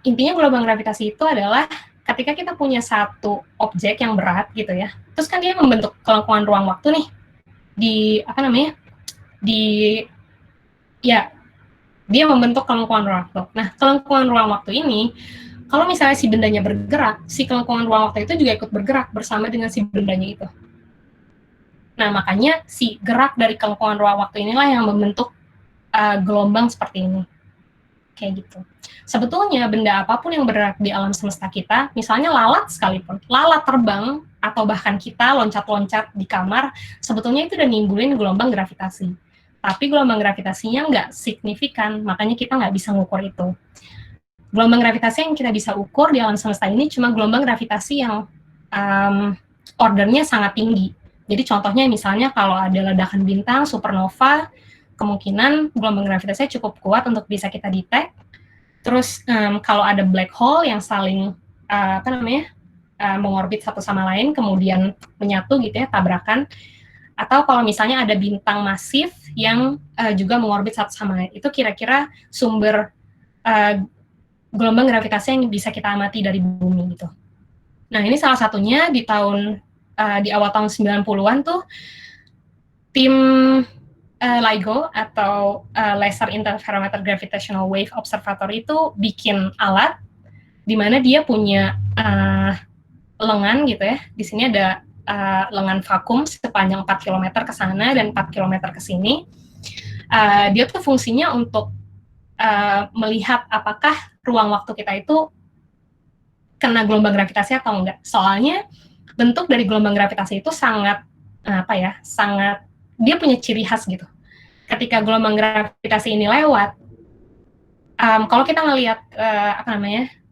Intinya gelombang gravitasi itu adalah ketika kita punya satu objek yang berat gitu ya, terus kan dia membentuk kelengkungan ruang waktu nih di dia membentuk kelengkungan ruang waktu. Nah, kelengkungan ruang waktu ini, kalau misalnya si bendanya bergerak, si kelengkungan ruang waktu itu juga ikut bergerak bersama dengan si bendanya itu. Nah, makanya si gerak dari kelengkungan ruang waktu inilah yang membentuk gelombang seperti ini. Kayak gitu. Sebetulnya benda apapun yang bergerak di alam semesta kita, misalnya lalat sekalipun, lalat terbang, atau bahkan kita loncat-loncat di kamar, sebetulnya itu udah nimbulin gelombang gravitasi. Tapi gelombang gravitasinya nggak signifikan, makanya kita nggak bisa ngukur itu. Gelombang gravitasi yang kita bisa ukur di alam semesta ini cuma gelombang gravitasi yang ordernya sangat tinggi. Jadi contohnya misalnya kalau ada ledakan bintang, supernova, kemungkinan gelombang gravitasinya cukup kuat untuk bisa kita detect. Terus kalau ada black hole yang saling mengorbit satu sama lain, kemudian menyatu gitu ya, tabrakan. Atau kalau misalnya ada bintang masif yang juga mengorbit satu sama lain, itu kira-kira sumber gelombang gravitasi yang bisa kita amati dari bumi gitu. Nah, ini salah satunya di awal tahun 90-an tuh tim LIGO atau Laser Interferometer Gravitational Wave Observatory itu bikin alat di mana dia punya lengan gitu ya. Di sini ada lengan vakum sepanjang 4 km ke sana dan 4 km ke sini. Dia tuh fungsinya untuk melihat apakah ruang waktu kita itu kena gelombang gravitasi atau enggak. Soalnya bentuk dari gelombang gravitasi itu sangat dia punya ciri khas gitu. Ketika gelombang gravitasi ini lewat, kalau kita ngelihat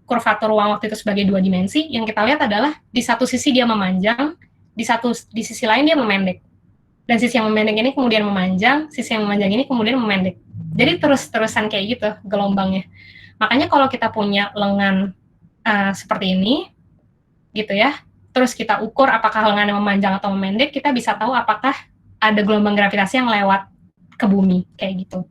kurvatur ruang waktu itu sebagai 2 dimensi, yang kita lihat adalah di satu sisi dia memanjang, di sisi lain dia memendek. Dan sisi yang memendek ini kemudian memanjang, sisi yang memanjang ini kemudian memendek. Jadi terus-terusan kayak gitu gelombangnya. Makanya kalau kita punya lengan seperti ini, gitu ya, terus kita ukur apakah lengannya memanjang atau memendek, kita bisa tahu apakah ada gelombang gravitasi yang lewat ke bumi, kayak gitu.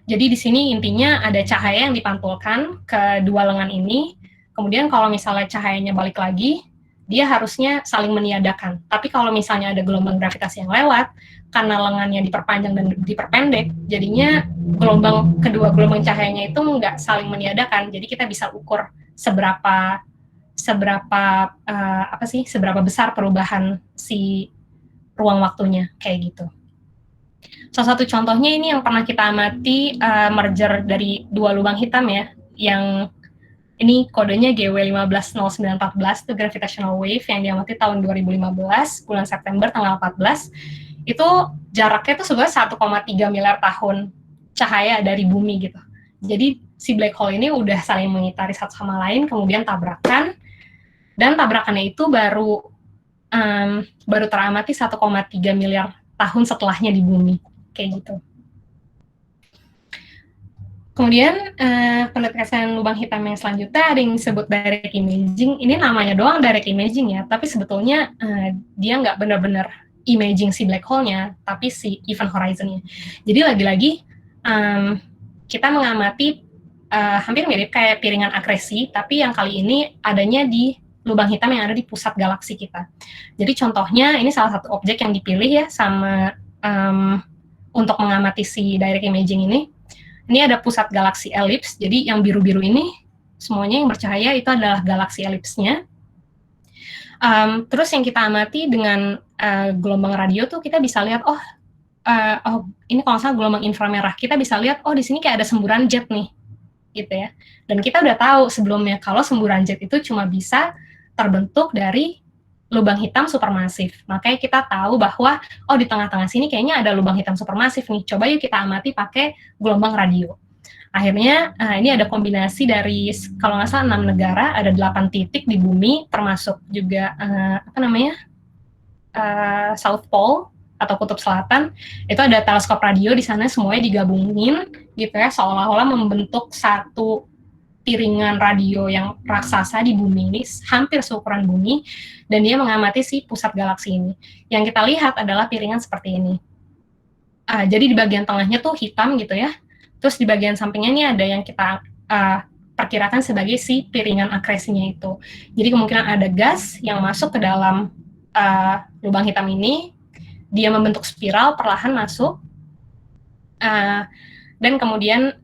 Jadi di sini intinya ada cahaya yang dipantulkan ke dua lengan ini, kemudian kalau misalnya cahayanya balik lagi, dia harusnya saling meniadakan. Tapi kalau misalnya ada gelombang gravitasi yang lewat, karena lengannya diperpanjang dan diperpendek, jadinya kedua gelombang cahayanya itu nggak saling meniadakan. Jadi kita bisa ukur seberapa besar perubahan si ruang waktunya, kayak gitu. Salah satu contohnya ini yang pernah kita amati merger dari dua lubang hitam ya, yang ini kodenya GW150914 itu gravitational wave yang diamati tahun 2015 bulan September tanggal 14. Itu jaraknya tuh sebenarnya 1,3 miliar tahun cahaya dari bumi gitu. Jadi si black hole ini udah saling mengitari satu sama lain, kemudian tabrakan, dan tabrakannya itu baru teramati 1,3 miliar tahun setelahnya di bumi, kayak gitu. Kemudian pendeteksian lubang hitam yang selanjutnya ada yang disebut direct imaging. Ini namanya doang direct imaging ya, tapi sebetulnya dia nggak benar-benar imaging si black hole-nya, tapi si event horizon-nya. Jadi lagi-lagi kita mengamati hampir mirip kayak piringan akresi, tapi yang kali ini adanya di lubang hitam yang ada di pusat galaksi kita. Jadi contohnya ini salah satu objek yang dipilih ya sama untuk mengamati si direct imaging ini. Ini ada pusat galaksi elips, jadi yang biru-biru ini semuanya yang bercahaya itu adalah galaksi elipsnya. Terus yang kita amati dengan gelombang radio tuh kita bisa lihat, ini kalau nggak salah gelombang inframerah, kita bisa lihat, di sini kayak ada semburan jet nih, gitu ya. Dan kita udah tahu sebelumnya kalau semburan jet itu cuma bisa terbentuk dari lubang hitam supermasif. Makanya kita tahu bahwa, di tengah-tengah sini kayaknya ada lubang hitam supermasif nih. Coba yuk kita amati pakai gelombang radio. Akhirnya, ini ada kombinasi dari, kalau nggak salah 6 negara, ada 8 titik di bumi, termasuk juga, South Pole, atau Kutub Selatan. Itu ada teleskop radio di sana, semuanya digabungin, gitu ya, seolah-olah membentuk satu piringan radio yang raksasa di bumi ini, hampir seukuran bumi, dan dia mengamati si pusat galaksi ini. Yang kita lihat adalah piringan seperti ini. Jadi di bagian tengahnya tuh hitam gitu ya, terus di bagian sampingnya ini ada yang kita perkirakan sebagai si piringan akresinya itu. Jadi kemungkinan ada gas yang masuk ke dalam lubang hitam ini, dia membentuk spiral, perlahan masuk, dan kemudian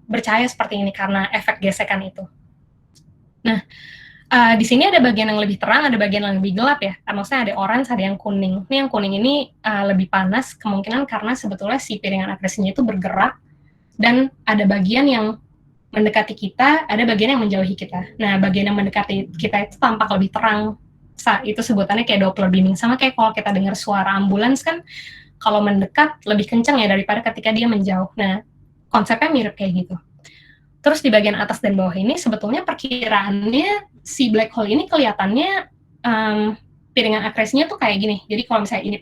bercahaya seperti ini karena efek gesekan itu. Nah, di sini ada bagian yang lebih terang, ada bagian yang lebih gelap ya. Maksudnya ada orange, ada yang kuning. Ini yang kuning ini lebih panas, kemungkinan karena sebetulnya si piringan akresinya itu bergerak, dan ada bagian yang mendekati kita, ada bagian yang menjauhi kita. Nah, bagian yang mendekati kita itu tampak lebih terang. Itu sebutannya kayak Doppler beaming. Sama kayak kalau kita dengar suara ambulans kan, kalau mendekat lebih kencang ya daripada ketika dia menjauh. Nah, konsepnya mirip kayak gitu. Terus di bagian atas dan bawah ini sebetulnya perkiraannya si black hole ini kelihatannya piringan akresinya tuh kayak gini. Jadi kalau misalnya ini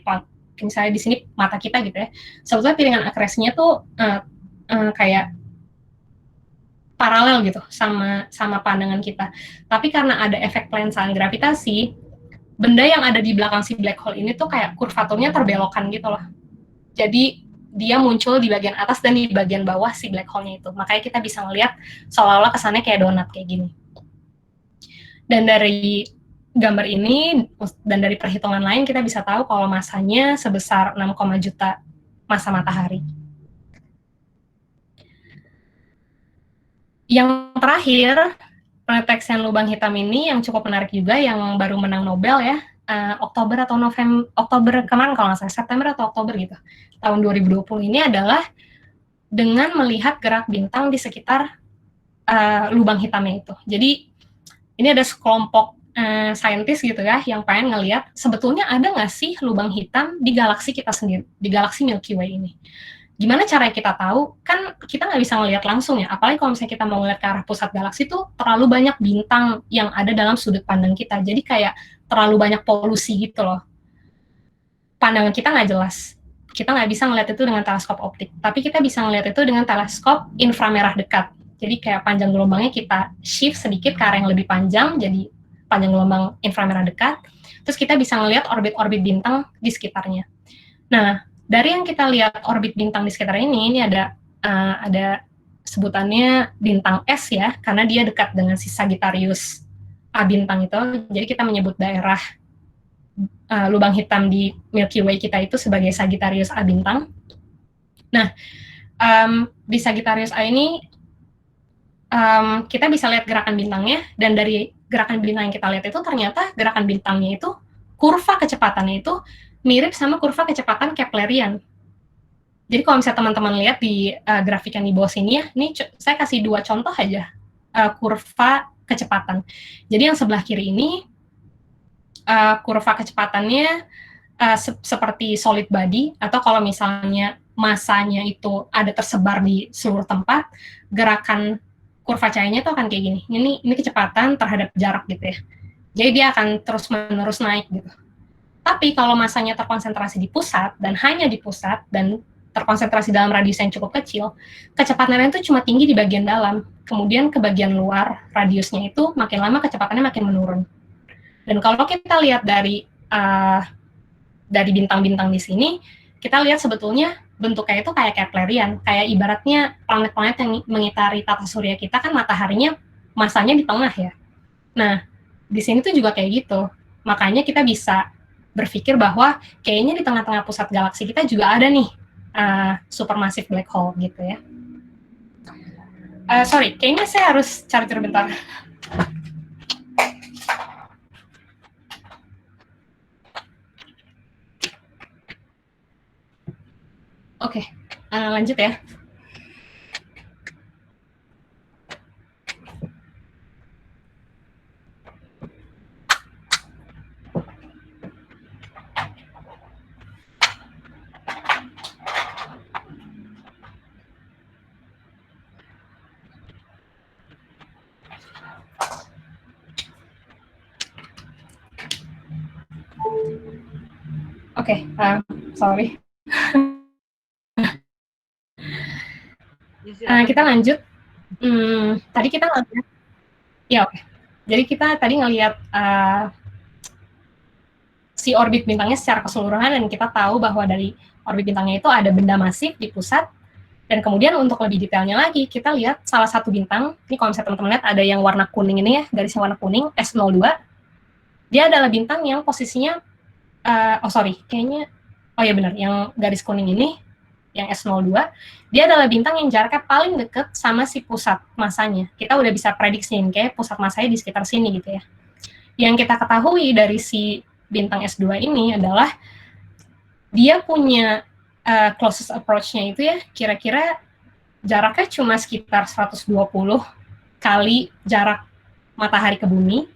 misalnya di sini mata kita gitu ya, sebetulnya piringan akresinya tuh kayak paralel gitu sama pandangan kita. Tapi karena ada efek pelensaan gravitasi, benda yang ada di belakang si black hole ini tuh kayak kurvaturnya terbelokkan gitu loh. Jadi dia muncul di bagian atas dan di bagian bawah si black hole-nya itu. Makanya kita bisa melihat seolah-olah kesannya kayak donat kayak gini. Dan dari gambar ini dan dari perhitungan lain kita bisa tahu kalau masanya sebesar 6, juta massa matahari. Yang terakhir, pendeteksian lubang hitam ini yang cukup menarik juga, yang baru menang Nobel ya, Oktober atau Oktober kemarin kalau nggak salah, September atau Oktober gitu, tahun 2020 ini adalah dengan melihat gerak bintang di sekitar lubang hitamnya itu. Jadi ini ada sekelompok saintis gitu ya, yang pengen ngelihat sebetulnya ada nggak sih lubang hitam di galaksi kita sendiri, di galaksi Milky Way ini. Gimana cara kita tahu? Kan kita nggak bisa ngelihat langsung ya, apalagi kalau misalnya kita mau ngelihat ke arah pusat galaksi tuh terlalu banyak bintang yang ada dalam sudut pandang kita, jadi kayak terlalu banyak polusi gitu loh. Pandangan kita nggak jelas. Kita nggak bisa ngelihat itu dengan teleskop optik, tapi kita bisa ngelihat itu dengan teleskop inframerah dekat. Jadi kayak panjang gelombangnya kita shift sedikit ke arah yang lebih panjang, jadi panjang gelombang inframerah dekat, terus kita bisa ngelihat orbit-orbit bintang di sekitarnya. Nah, dari yang kita lihat orbit bintang di sekitar ini ada sebutannya bintang S ya, karena dia dekat dengan si Sagittarius A bintang itu. Jadi kita menyebut daerah lubang hitam di Milky Way kita itu sebagai Sagittarius A bintang. Nah, di Sagittarius A ini kita bisa lihat gerakan bintangnya, dan dari gerakan bintang yang kita lihat itu ternyata gerakan bintangnya itu, kurva kecepatannya itu mirip sama kurva kecepatan Keplerian. Jadi kalau misalnya teman-teman lihat di grafik yang di bawah sini ya, ini saya kasih 2 contoh aja kurva kecepatan. Jadi yang sebelah kiri ini kurva kecepatannya seperti solid body, atau kalau misalnya masanya itu ada tersebar di seluruh tempat, gerakan kurva cahayanya itu akan kayak gini. Ini kecepatan terhadap jarak gitu ya. Jadi dia akan terus-menerus naik gitu. Tapi kalau masanya terkonsentrasi di pusat, dan hanya di pusat, dan terkonsentrasi dalam radius yang cukup kecil, kecepatannya itu cuma tinggi di bagian dalam, kemudian ke bagian luar radiusnya itu makin lama kecepatannya makin menurun. Dan kalau kita lihat dari bintang-bintang di sini, kita lihat sebetulnya bentuknya itu kayak Keplerian, kayak ibaratnya planet-planet yang mengitari tata surya kita kan mataharinya masanya di tengah ya. Nah, di sini tuh juga kayak gitu. Makanya kita bisa berpikir bahwa kayaknya di tengah-tengah pusat galaksi kita juga ada nih supermassive black hole gitu ya. Sorry, kayaknya saya harus cari bentar. Oke, lanjut ya. Oke, sorry. Kita lanjut. Tadi kita ngeliat, ya oke. Jadi kita tadi ngelihat si orbit bintangnya secara keseluruhan, dan kita tahu bahwa dari orbit bintangnya itu ada benda masif di pusat. Dan kemudian untuk lebih detailnya lagi, kita lihat salah satu bintang, ini kalau misalnya teman-teman lihat ada yang warna kuning ini ya, garisnya warna kuning, S02. Dia adalah bintang yang posisinya, kayaknya, oh ya benar, yang garis kuning ini, yang S02, dia adalah bintang yang jaraknya paling deket sama si pusat masanya. Kita udah bisa prediksiin kayak pusat masanya di sekitar sini gitu ya. Yang kita ketahui dari si bintang S2 ini adalah dia punya closest approach-nya itu ya kira-kira jaraknya cuma sekitar 120 kali jarak matahari ke bumi,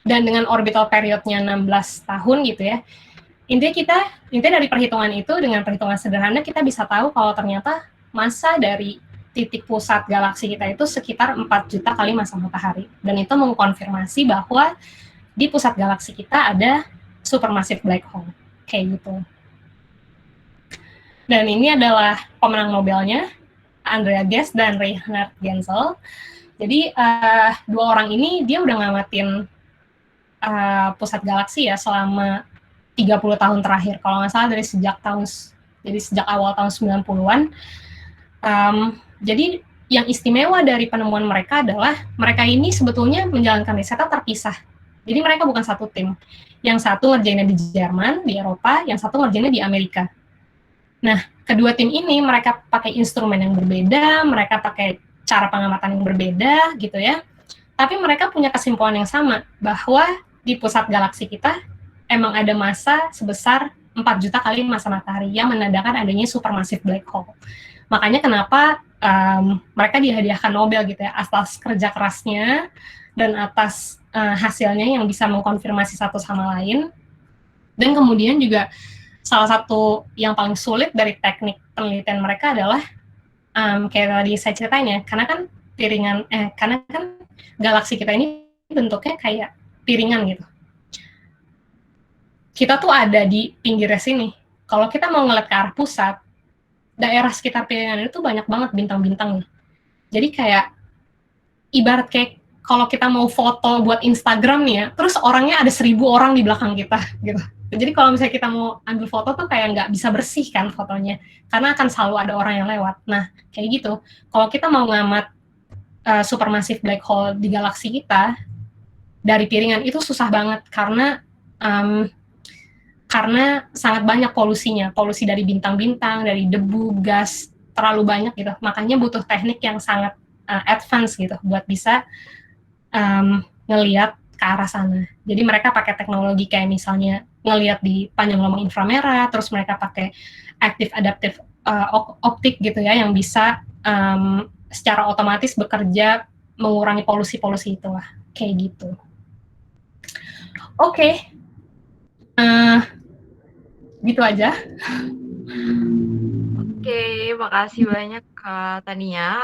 dan dengan orbital periodnya 16 tahun gitu ya. Intinya dari perhitungan itu, dengan perhitungan sederhana kita bisa tahu kalau ternyata massa dari titik pusat galaksi kita itu sekitar 4 juta kali massa matahari. Dan itu mengkonfirmasi bahwa di pusat galaksi kita ada supermassive black hole. Kayak gitu. Dan ini adalah pemenang Nobelnya, Andrea Ghez dan Reinhard Genzel. Jadi dua orang ini dia udah ngamatin pusat galaksi ya selama 30 tahun terakhir. Kalau nggak salah dari sejak awal tahun 90-an. Jadi yang istimewa dari penemuan mereka adalah mereka ini sebetulnya menjalankan risetnya terpisah. Jadi mereka bukan satu tim. Yang satu ngerjainnya di Jerman, di Eropa, yang satu ngerjainnya di Amerika. Nah, kedua tim ini mereka pakai instrumen yang berbeda, mereka pakai cara pengamatan yang berbeda gitu ya. Tapi mereka punya kesimpulan yang sama, bahwa di pusat galaksi kita emang ada massa sebesar 4 juta kali massa matahari yang menandakan adanya supermassive black hole. Makanya kenapa mereka dihadiahkan Nobel gitu ya, atas kerja kerasnya dan atas hasilnya yang bisa mengkonfirmasi satu sama lain. Dan kemudian juga salah satu yang paling sulit dari teknik penelitian mereka adalah kayak tadi saya ceritain ya, karena kan galaksi kita ini bentuknya kayak piringan gitu. Kita tuh ada di pinggirnya sini. Kalau kita mau ngeliat ke arah pusat, daerah sekitar piringan itu banyak banget bintang-bintangnya. Jadi kayak ibarat kayak kalau kita mau foto buat Instagram nih ya, terus orangnya ada 1.000 orang di belakang kita gitu. Jadi kalau misalnya kita mau ambil foto tuh kayak nggak bisa bersih kan fotonya, karena akan selalu ada orang yang lewat. Nah, kayak gitu. Kalau kita mau ngamat supermassive black hole di galaksi kita, dari piringan itu susah banget, karena sangat banyak polusinya. Polusi dari bintang-bintang, dari debu, gas, terlalu banyak gitu. Makanya butuh teknik yang sangat advance gitu, buat bisa ngelihat ke arah sana. Jadi mereka pakai teknologi kayak misalnya ngelihat di panjang gelombang inframerah, terus mereka pakai active adaptive optik gitu ya, yang bisa secara otomatis bekerja mengurangi polusi-polusi itu lah, kayak gitu. Oke. Gitu aja. Oke, makasih banyak Kak Tania.